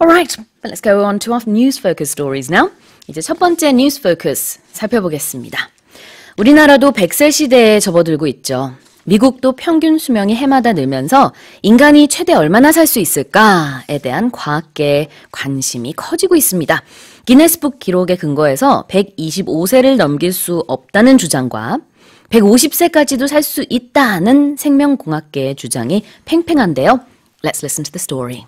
Alright, let's go on to our news focus stories now. 이제 첫 번째 news focus 살펴보겠습니다. 우리나라도 100세 시대에 접어들고 있죠. 미국도 평균 수명이 해마다 늘면서 인간이 최대 얼마나 살 수 있을까에 대한 과학계의 관심이 커지고 있습니다. 기네스북 기록에 근거해서 125세를 넘길 수 없다는 주장과 150세까지도 살 수 있다는 생명공학계의 주장이 팽팽한데요. Let's listen to the story.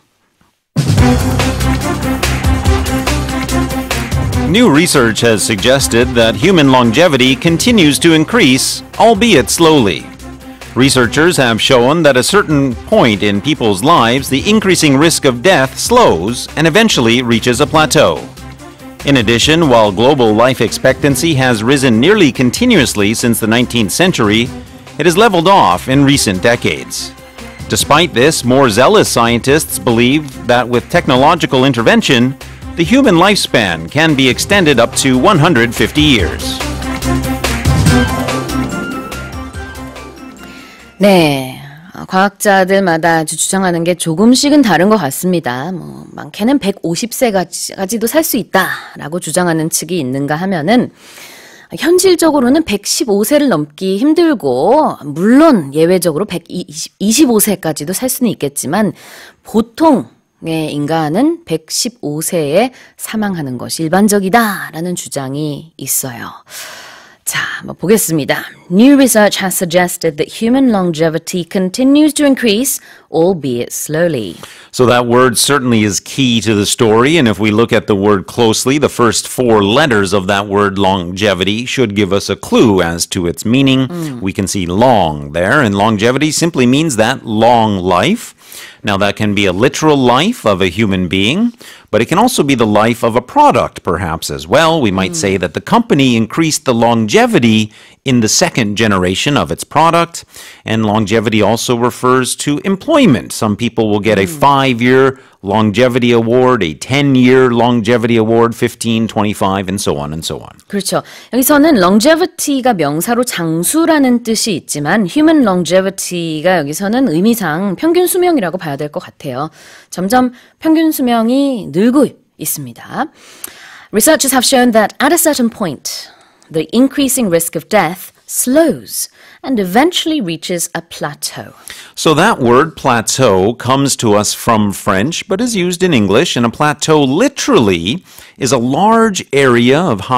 New research has suggested that human longevity continues to increase, albeit slowly. Researchers have shown that at a certain point in people's lives, the increasing risk of death slows and eventually reaches a plateau. In addition, while global life expectancy has risen nearly continuously since the 19th century, it has leveled off in recent decades. Despite this, more zealous scientists believe that with technological intervention, the human lifespan can be extended up to 150 years. 네, 과학자들마다 아주 주장하는 게 조금씩은 다른 것 같습니다. 많게는 150세까지도 살 수 있다라고 주장하는 측이 있는가 하면은 현실적으로는 115세를 넘기 힘들고 물론 예외적으로 125세까지도 살 수는 있겠지만 보통의 인간은 115세에 사망하는 것이 일반적이다라는 주장이 있어요. 자, 보겠습니다. New research has suggested that human longevity continues to increase, albeit slowly. So that word certainly is key to the story, and if we look at the word closely, the first 4 letters of that word longevity should give us a clue as to its meaning. We can see long there, and longevity simply means that long life. Now that can be a literal life of a human being, but it can also be the life of a product perhaps as well. We might say that the company increased the longevity in the second generation of its product, and longevity also refers to employment. Some people will get a 5-year longevity award, a 10-year longevity award, 15, 25, and so on and so on. 그렇죠. 여기서는 longevity가 명사로 장수라는 뜻이 있지만 human longevity가 여기서는 의미상 평균 수명이라고 봐야 될 것 같아요. 점점 평균 수명이 늘고 있습니다. Researchers have shown that at a certain point, the increasing risk of death slows and eventually reaches a plateau. So that word plateau comes to us from French, but is used in English, and a plateau literally is a large area of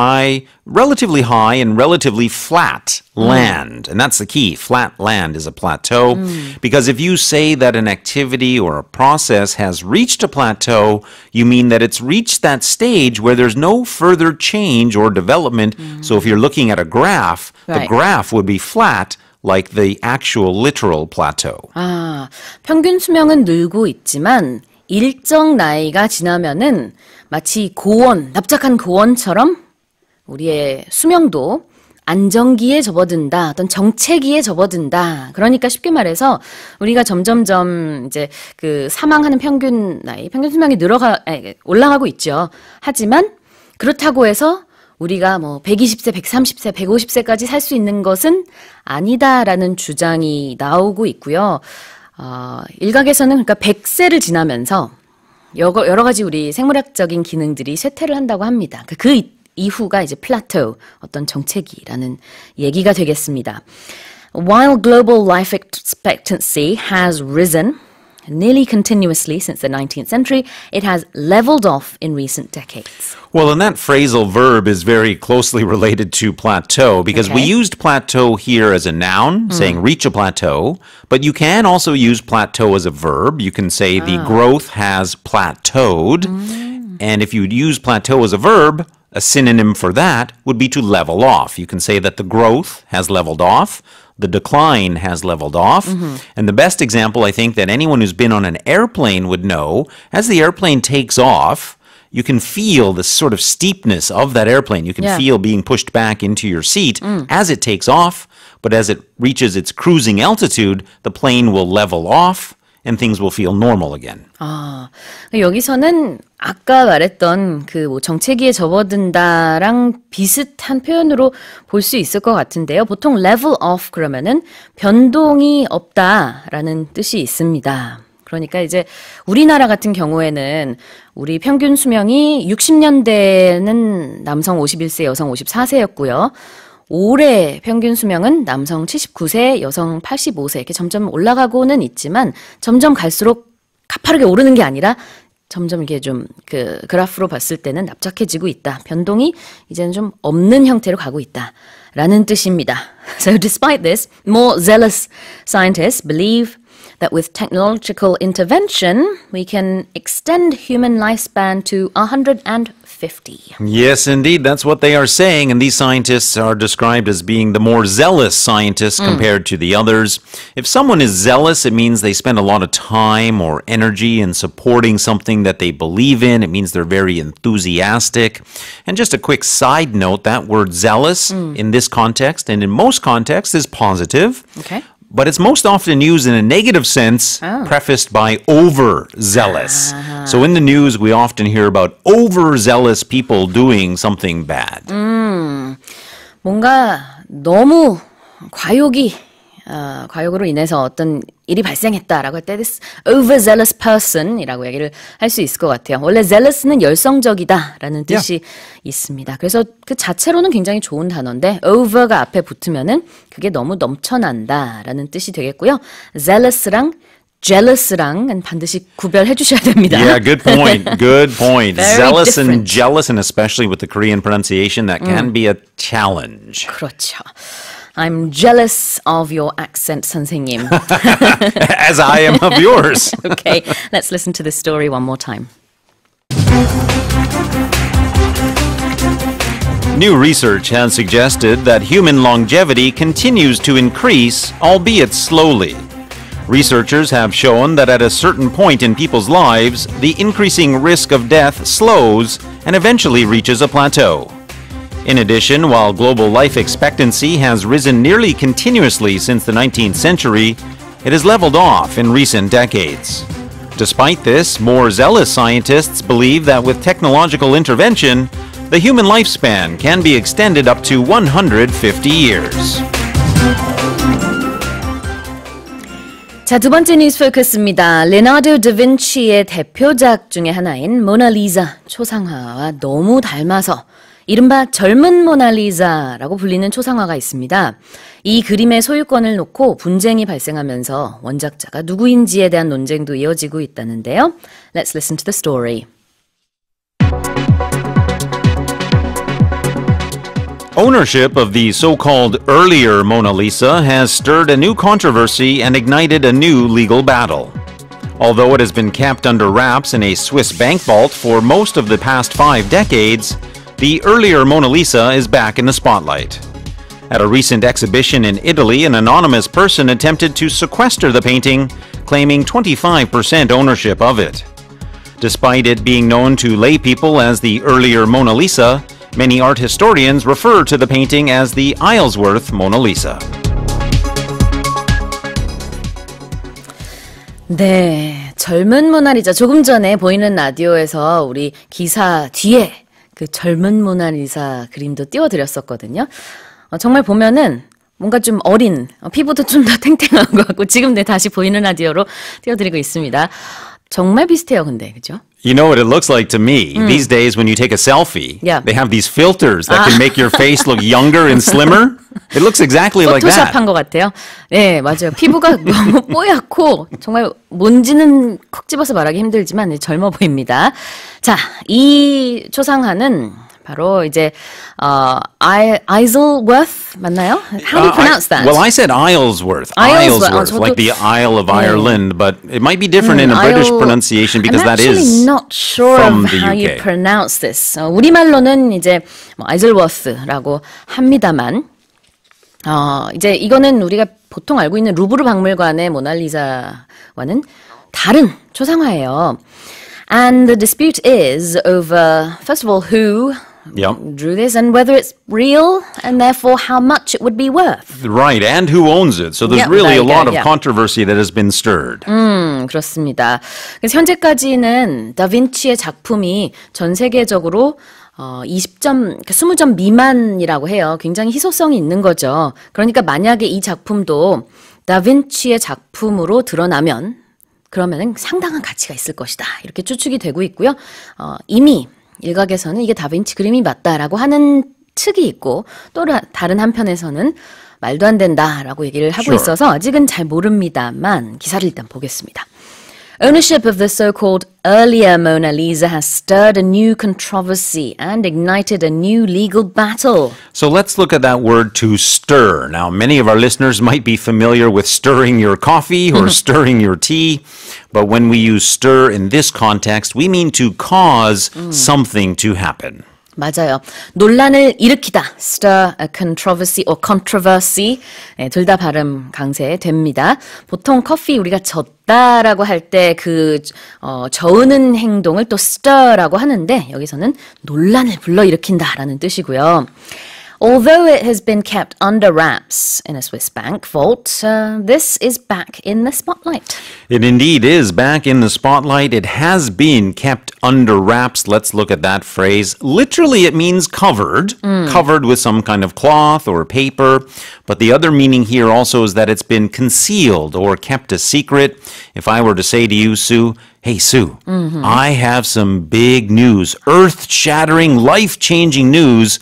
relatively high and relatively flat land. And that's the key. Flat land is a plateau. Because if you say that an activity or a process has reached a plateau, you mean that it's reached that stage where there's no further change or development. So if you're looking at a graph, the graph would be flat, like the actual literal plateau. 아, 평균 수명은 늘고 있지만 일정 나이가 지나면은 마치 고원, 납작한 고원처럼 우리의 수명도 안정기에 접어든다, 어떤 정체기에 접어든다. 그러니까 쉽게 말해서 우리가 점점점 이제 그 사망하는 평균 나이, 평균 수명이 올라가고 있죠. 하지만 그렇다고 해서 우리가 120세, 130세, 150세까지 살 수 있는 것은 아니다라는 주장이 나오고 있고요. 일각에서는 그러니까 100세를 지나면서 여러 가지 우리 생물학적인 기능들이 쇠퇴를 한다고 합니다. 그 이후가 이제 플라토, 어떤 정체기라는 얘기가 되겠습니다. While global life expectancy has risen nearly continuously since the 19th century, it has leveled off in recent decades. Well, and that phrasal verb is very closely related to plateau because we used plateau here as a noun, saying reach a plateau, but you can also use plateau as a verb. You can say the growth has plateaued, and if you use plateau as a verb, a synonym for that would be to level off. You can say that the growth has leveled off, the decline has leveled off. And the best example, I think, that anyone who's been on an airplane would know, as the airplane takes off, you can feel the sort of steepness of that airplane. You can feel being pushed back into your seat as it takes off, but as it reaches its cruising altitude, the plane will level off and things will feel normal again. 아, 여기서는 아까 말했던 그 정체기에 접어든다랑 비슷한 표현으로 볼 수 있을 것 같은데요. 보통 level off 그러면은 변동이 없다라는 뜻이 있습니다. 그러니까 이제 우리나라 같은 경우에는 우리 평균 수명이 60년대는 남성 51세, 여성 54세였고요. 올해 평균 수명은 남성 79세, 여성 85세 이렇게 점점 올라가고는 있지만 점점 갈수록 가파르게 오르는 게 아니라 점점 이게 좀 그 그래프로 봤을 때는 납작해지고 있다. 변동이 이제는 좀 없는 형태로 가고 있다라는 뜻입니다. So despite this, more zealous scientists believe that with technological intervention, we can extend human lifespan to 150. Yes, indeed. That's what they are saying. And these scientists are described as being the more zealous scientists compared to the others. If someone is zealous, it means they spend a lot of time or energy in supporting something that they believe in. It means they're very enthusiastic. And just a quick side note, that word zealous in this context and in most contexts is positive. Okay. But it's most often used in a negative sense, prefaced by overzealous. So in the news, we often hear about overzealous people doing something bad. 뭔가 너무 과욕으로 인해서 어떤 일이 발생했다라고 할 때 this overzealous person이라고 얘기를 할 수 있을 것 같아요. 원래 zealous는 열성적이다라는 뜻이 있습니다. 그래서 그 자체로는 굉장히 좋은 단어인데 over가 앞에 붙으면은 그게 너무 넘쳐난다라는 뜻이 되겠고요. zealous랑 jealous랑은 반드시 구별해 주셔야 됩니다. Yeah, good point. Good point. Zealous different. and jealous, and especially with the Korean pronunciation, that can be a challenge. 그렇죠. I'm jealous of your accent, 선생님. As I am of yours. Okay, let's listen to this story one more time. New research has suggested that human longevity continues to increase, albeit slowly. Researchers have shown that at a certain point in people's lives, the increasing risk of death slows and eventually reaches a plateau. In addition, while global life expectancy has risen nearly continuously since the 19th century, it has leveled off in recent decades. Despite this, more zealous scientists believe that with technological intervention, the human lifespan can be extended up to 150 years. 자, 두 번째 뉴스 포커스입니다. 레나르도 다빈치의 대표작 중에 하나인 모나리자 초상화와 너무 닮아서 이른바 젊은 모나리자라고 불리는 초상화가 있습니다. 이 그림의 소유권을 놓고 분쟁이 발생하면서 원작자가 누구인지에 대한 논쟁도 이어지고 있다는데요. Let's listen to the story. Ownership of the so-called earlier Mona Lisa has stirred a new controversy and ignited a new legal battle. Although it has been kept under wraps in a Swiss bank vault for most of the past 5 decades, the earlier Mona Lisa is back in the spotlight. At a recent exhibition in Italy, an anonymous person attempted to sequester the painting, claiming 25% ownership of it. Despite it being known to lay people as the earlier Mona Lisa, many art historians refer to the painting as the Isleworth Mona Lisa. 네, 젊은 모나리자. 조금 전에 보이는 라디오에서 우리 기사 뒤에 그 젊은 모나리자 그림도 띄워드렸었거든요. 정말 보면은 뭔가 좀 어린, 피부도 좀 더 탱탱한 것 같고 지금 네, 다시 보이는 라디오로 띄워드리고 있습니다. 정말 비슷해요, 근데, 그죠? You know what it looks like to me? These days when you take a selfie, they have these filters that can make your face look younger and slimmer. It looks exactly like that. 포토샵한 것 같아요. 네, 맞아요. 피부가 너무 뽀얗고 정말 뭔지는 콕 집어서 말하기 힘들지만 젊어 보입니다. 자, 이 초상화는 바로 이제 Isleworth 맞나요? How do you pronounce that? Well, I said Isleworth. Isleworth. Like the Isle of Ireland, but it might be different in a British pronunciation because that is I'm actually not sure from of the how UK. you pronounce this. 우리말로는 이제 Isleworth라고 합니다만 이제 이거는 우리가 보통 알고 있는 루브르 박물관의 모나리자와는 다른 초상화예요. And the dispute is over, first of all, who drew this and whether it's real and therefore how much it would be worth. Right, and who owns it. So there's really a lot of controversy that has been stirred. 그렇습니다. 그래서 현재까지는 다빈치의 작품이 전 세계적으로 20점 미만이라고 해요. 굉장히 희소성이 있는 거죠. 그러니까 만약에 이 작품도 다빈치의 작품으로 드러나면 그러면은 상당한 가치가 있을 것이다. 이렇게 추측이 되고 있고요. 이미 일각에서는 이게 다빈치 그림이 맞다라고 하는 측이 있고 또 다른 한편에서는 말도 안 된다라고 얘기를 하고 Sure. 있어서 아직은 잘 모릅니다만 기사를 일단 보겠습니다. Ownership of the so-called earlier Mona Lisa has stirred a new controversy and ignited a new legal battle. So let's look at that word to stir. Now, many of our listeners might be familiar with stirring your coffee or stirring your tea, but when we use stir in this context, we mean to cause something to happen. 맞아요. 논란을 일으키다. stir a controversy or controversy. 네, 둘 다 발음 강세됩니다. 보통 커피 우리가 젓다라고 할 때 그 저으는 행동을 또 stir라고 하는데 여기서는 논란을 불러일으킨다라는 뜻이고요. Although it has been kept under wraps in a Swiss bank vault, this is back in the spotlight. It indeed is back in the spotlight. It has been kept under wraps. Let's look at that phrase. Literally, it means covered, covered with some kind of cloth or paper. But the other meaning here also is that it's been concealed or kept a secret. If I were to say to you, Sue, hey, Sue, I have some big news, earth-shattering, life-changing news.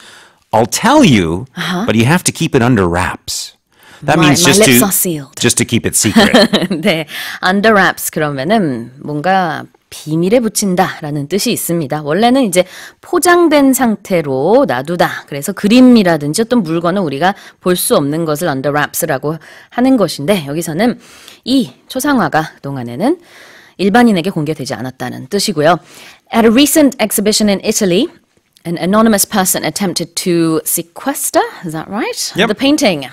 I'll tell you, but you have to keep it under wraps. That means My lips are sealed. just to keep it secret. 네, under wraps 그러면은 뭔가 비밀에 붙인다라는 뜻이 있습니다. 원래는 이제 포장된 상태로 놔두다. 그래서 그림이라든지 어떤 물건을 우리가 볼 수 없는 것을 under wraps라고 하는 것인데 여기서는 이 초상화가 그동안에는 일반인에게 공개되지 않았다는 뜻이고요. At a recent exhibition in Italy, an anonymous person attempted to sequester, is that right? Yep. The painting.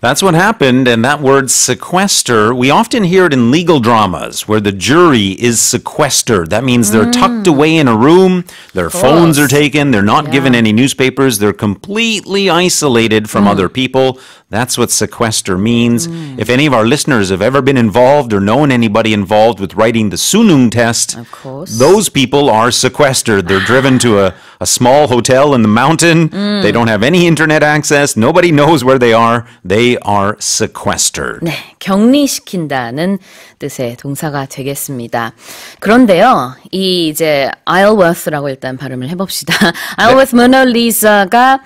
That's what happened, and that word sequester, we often hear it in legal dramas where the jury is sequestered. That means they're tucked away in a room, their phones are taken, they're not given any newspapers, they're completely isolated from other people. That's what sequester means. If any of our listeners have ever been involved or known anybody involved with writing the Sunung test, Of course. those people are sequestered. They're driven to a small hotel in the mountain. They don't have any internet access. Nobody knows where they are. They are sequestered. 네, 격리시킨다는 뜻의 동사가 되겠습니다. 그런데요, 이 이제 Isleworth라고 일단 발음을 해봅시다. Isleworth Mona Lisa가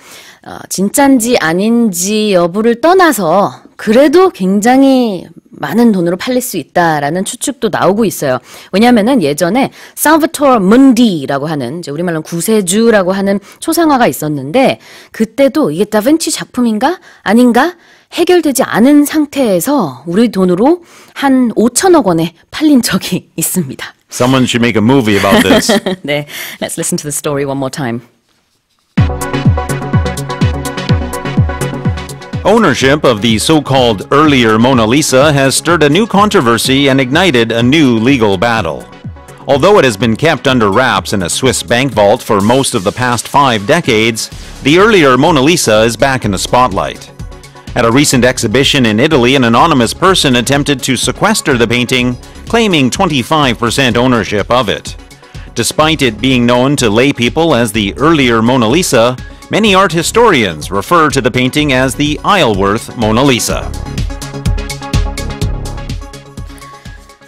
진짠지 아닌지 여부를 떠나서 그래도 굉장히 많은 돈으로 팔릴 수 있다라는 추측도 나오고 있어요. 왜냐하면은 예전에 살바토르 문디라고 하는 이제 우리말로 구세주라고 하는 초상화가 있었는데 그때도 이게 다빈치 작품인가 아닌가 해결되지 않은 상태에서 우리 돈으로 한 5천억 원에 팔린 적이 있습니다. Someone should make a movie about this. 네, let's listen to the story one more time. Ownership of the so-called earlier Mona Lisa has stirred a new controversy and ignited a new legal battle. Although it has been kept under wraps in a Swiss bank vault for most of the past 5 decades, the earlier Mona Lisa is back in the spotlight. At a recent exhibition in Italy, an anonymous person attempted to sequester the painting, claiming 25% ownership of it. Despite it being known to lay people as the earlier Mona Lisa, many art historians refer to the painting as the Isleworth Mona Lisa.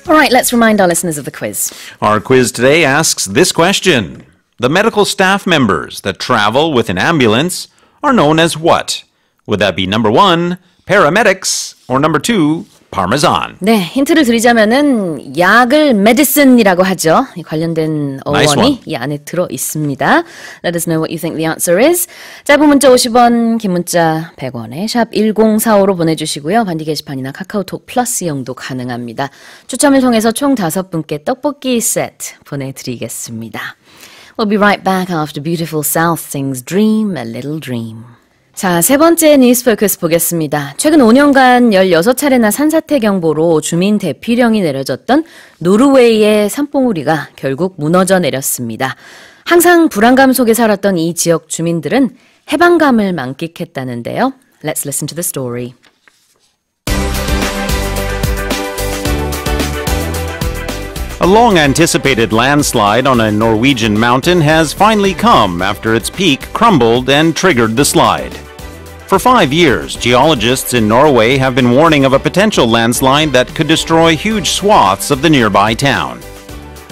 All right, let's remind our listeners of the quiz. Our quiz today asks this question. The medical staff members that travel with an ambulance are known as what? Would that be number 1, paramedics, or number 2, parmesan? 네, 힌트를 드리자면은 약을 medicine이라고 하죠. 이 관련된 Nice 어원이 one. 이 안에 들어 있습니다. Let us know what you think the answer is. 짧은 문자 50원, 긴 문자 100원에 샵 1045로 보내주시고요. 반디 게시판이나 카카오톡 플러스 이용도 가능합니다. 추첨을 통해서 총 5분께 떡볶이 세트 보내드리겠습니다. We'll be right back after Beautiful South sings Dream a Little Dream. 자, 세 번째 뉴스 포커스 보겠습니다. 최근 5년간 16차례나 산사태 경보로 주민 대피령이 내려졌던 노르웨이의 산봉우리가 결국 무너져 내렸습니다. 항상 불안감 속에 살았던 이 지역 주민들은 해방감을 만끽했다는데요. Let's listen to the story. A long-anticipated landslide on a Norwegian mountain has finally come after its peak crumbled and triggered the slide. For 5 years, geologists in Norway have been warning of a potential landslide that could destroy huge swaths of the nearby town.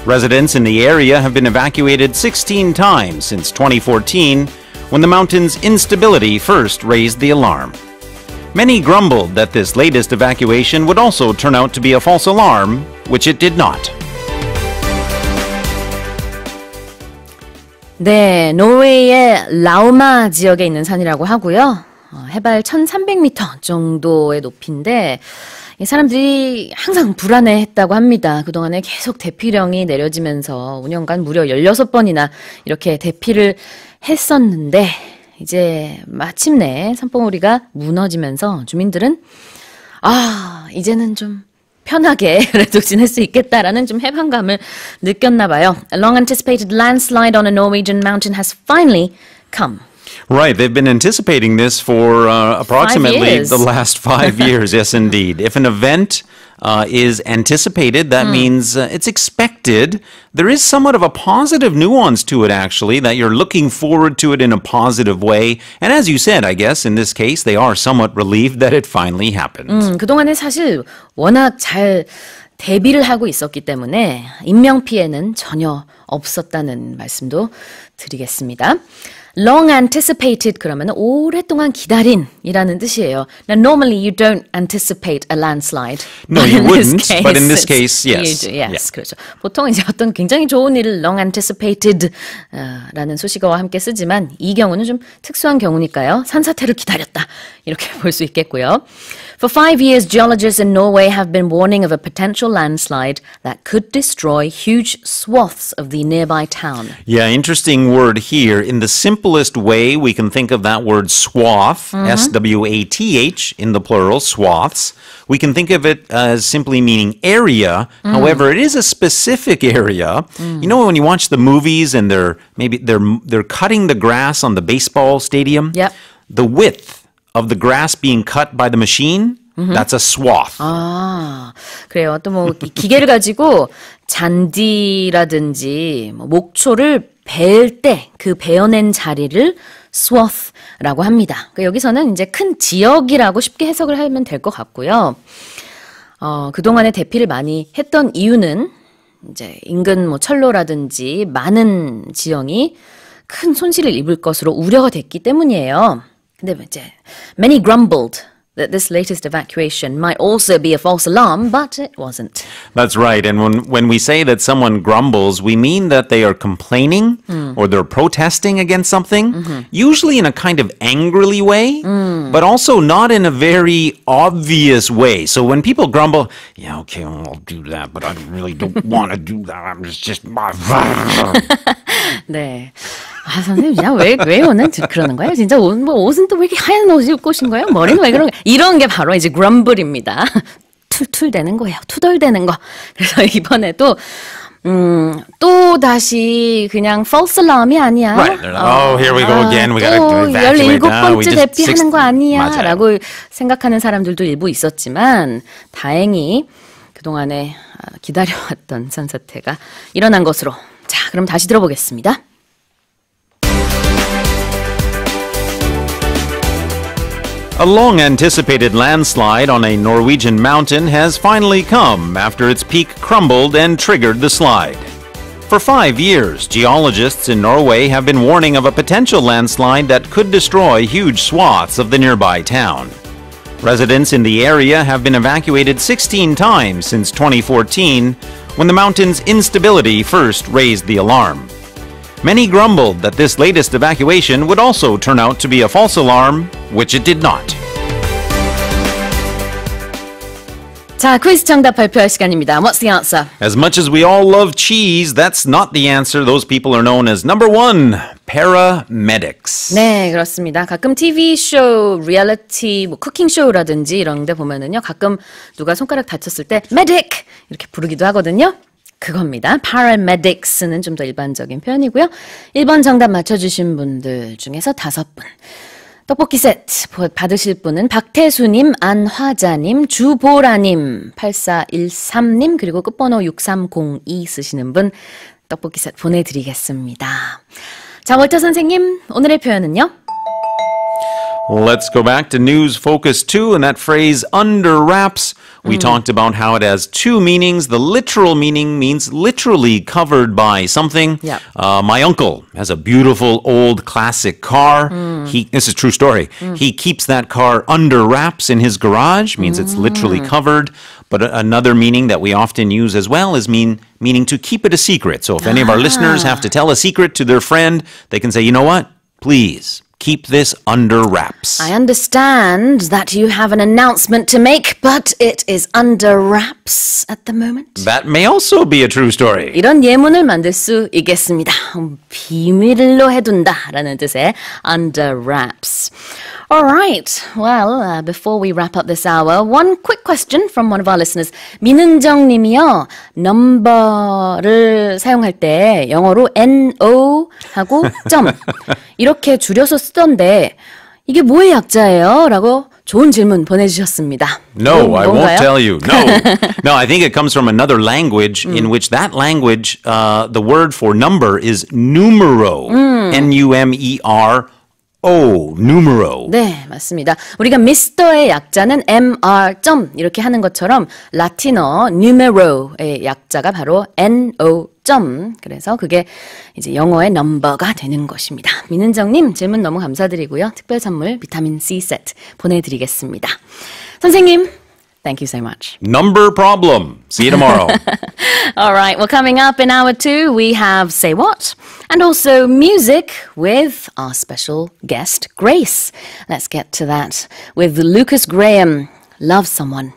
Residents in the area have been evacuated 16 times since 2014, when the mountain's instability first raised the alarm. Many grumbled that this latest evacuation would also turn out to be a false alarm, which it did not. 네, 노르웨이의 라우마 지역에 있는 산이라고 하고요. 해발 1300m 정도의 높이인데 사람들이 항상 불안해했다고 합니다. 그동안에 계속 대피령이 내려지면서 운영간 무려 16번이나 이렇게 대피를 했었는데 이제 마침내 산봉우리가 무너지면서 주민들은 이제는 좀 편하게 그래도 지낼 수 있겠다라는 좀 해방감을 느꼈나 봐요. A long anticipated landslide on a Norwegian mountain has finally come. Right, they've been anticipating this for approximately the last 5 years. Yes, indeed. If an event is anticipated, that means it's expected. There is somewhat of a positive nuance to it, actually, that you're looking forward to it in a positive way. And as you said, I guess, in this case, they are somewhat relieved that it finally happened. 그동안에 사실 워낙 잘 대비를 하고 있었기 때문에 인명피해는 전혀 없었다는 말씀도 드리겠습니다. Long anticipated 그러면 오랫동안 기다린이라는 뜻이에요. Now normally you don't anticipate a landslide. No, you wouldn't. But in this case, yes. You do, yes, yeah. 그렇죠. 보통 이제 어떤 굉장히 좋은 일을 long anticipated 라는 수식어와 함께 쓰지만 이 경우는 좀 특수한 경우니까요. 산사태를 기다렸다 이렇게 볼 수 있겠고요. For 5 years, geologists in Norway have been warning of a potential landslide that could destroy huge swaths of the nearby town. Yeah, interesting word here. In the simplest way, we can think of that word swath, S-W-A-T-H, in the plural, swaths. We can think of it as simply meaning area. However, it is a specific area. You know, when you watch the movies and they're cutting the grass on the baseball stadium? Yep. The width of the grass being cut by the machine, that's a swath. 그래요. 또 뭐 기계를 가지고 잔디라든지 목초를 베을 때 그 베어낸 자리를 swath라고 합니다. 여기서는 이제 큰 지역이라고 쉽게 해석을 하면 될 것 같고요. 그동안에 대피를 많이 했던 이유는 이제 인근 뭐 철로라든지 많은 지형이 큰 손실을 입을 것으로 우려가 됐기 때문이에요. 근데 이제 many grumbled that this latest evacuation might also be a false alarm, but it wasn't. That's right. And when we say that someone grumbles, we mean that they are complaining or they're protesting against something, usually in a kind of angrily way, but also not in a very obvious way. So when people grumble, yeah, okay, I'll do that, but I really don't want to do that. I'm just 네. 선생님, 왜 오늘 그러는 거예요? 진짜 옷은 또 왜 이렇게 하얀 옷을 입고 오신 거예요? 머리는 왜 그런 거예요? 이런 게 바로 이제 grumble입니다. 툴툴대는 거예요. 투덜대는 거. 그래서 이번에도 또 다시 그냥 false alarm이 아니야. Right. Oh, here we go again. We gotta evacuate now. 17번째 대피하는 거 아니야. 라고 생각하는 사람들도 일부 있었지만 다행히 그동안에 기다려왔던 산사태가 일어난 것으로. 자, 그럼 다시 들어보겠습니다. A long-anticipated landslide on a Norwegian mountain has finally come after its peak crumbled and triggered the slide. For 5 years, geologists in Norway have been warning of a potential landslide that could destroy huge swaths of the nearby town. Residents in the area have been evacuated 16 times since 2014, when the mountain's instability first raised the alarm. Many grumbled that this latest evacuation would also turn out to be a false alarm, which it did not. 자, 퀴즈 정답 발표할 시간입니다. What's the answer? As much as we all love cheese, that's not the answer. Those people are known as number 1, paramedics. 네, 그렇습니다. 가끔 TV 쇼, 리얼리티, 뭐 쿠킹 쇼라든지 이런 데 보면은요. 가끔 누가 손가락 다쳤을 때 medic 이렇게 부르기도 하거든요. 그겁니다. paramedics는 좀 더 일반적인 표현이고요. 1번 정답 맞춰주신 분들 중에서 5분. 떡볶이 세트 받으실 분은 박태수님, 안화자님, 주보라님, 8413님, 그리고 끝번호 6302 쓰시는 분 떡볶이 세트 보내드리겠습니다. 자, 월터 선생님, 오늘의 표현은요? Let's go back to News Focus 2 and that phrase under wraps. We talked about how it has two meanings. The literal meaning means literally covered by something. Yep. My uncle has a beautiful old classic car. This is a true story. He keeps that car under wraps in his garage, means it's literally covered. But another meaning that we often use as well is meaning to keep it a secret. So if any of our listeners have to tell a secret to their friend, they can say, you know what? Please. Keep this under wraps. I understand that you have an announcement to make, but it is under wraps at the moment. That may also be a true story. 이런 예문을 만들 수 있겠습니다. 비밀로 해둔다라는 뜻의 under wraps. All right. Well, before we wrap up this hour, one quick question from one of our listeners. 민은정 님이요. number를 사용할 때 영어로 no 하고 점 이렇게 줄여서 쓰던데 이게 뭐의 약자예요? 라고 좋은 질문 보내주셨습니다. No, I won't tell you. No, I think it comes from another language in which that language, the word for number is numero. N-U-M-E-R numero. 네, 맞습니다. 우리가 미스터의 약자는 MR 점 이렇게 하는 것처럼 라틴어 numero의 약자가 바로 NO 점. 그래서 그게 이제 영어의 넘버가 되는 것입니다. 민은정님 질문 너무 감사드리고요. 특별 선물 비타민 C 세트 보내드리겠습니다. 선생님, thank you so much. Number problem. See you tomorrow. All right, well, coming up in hour 2, we have Say What? And also music with our special guest, Grace. Let's get to that with Lucas Graham, Love Someone.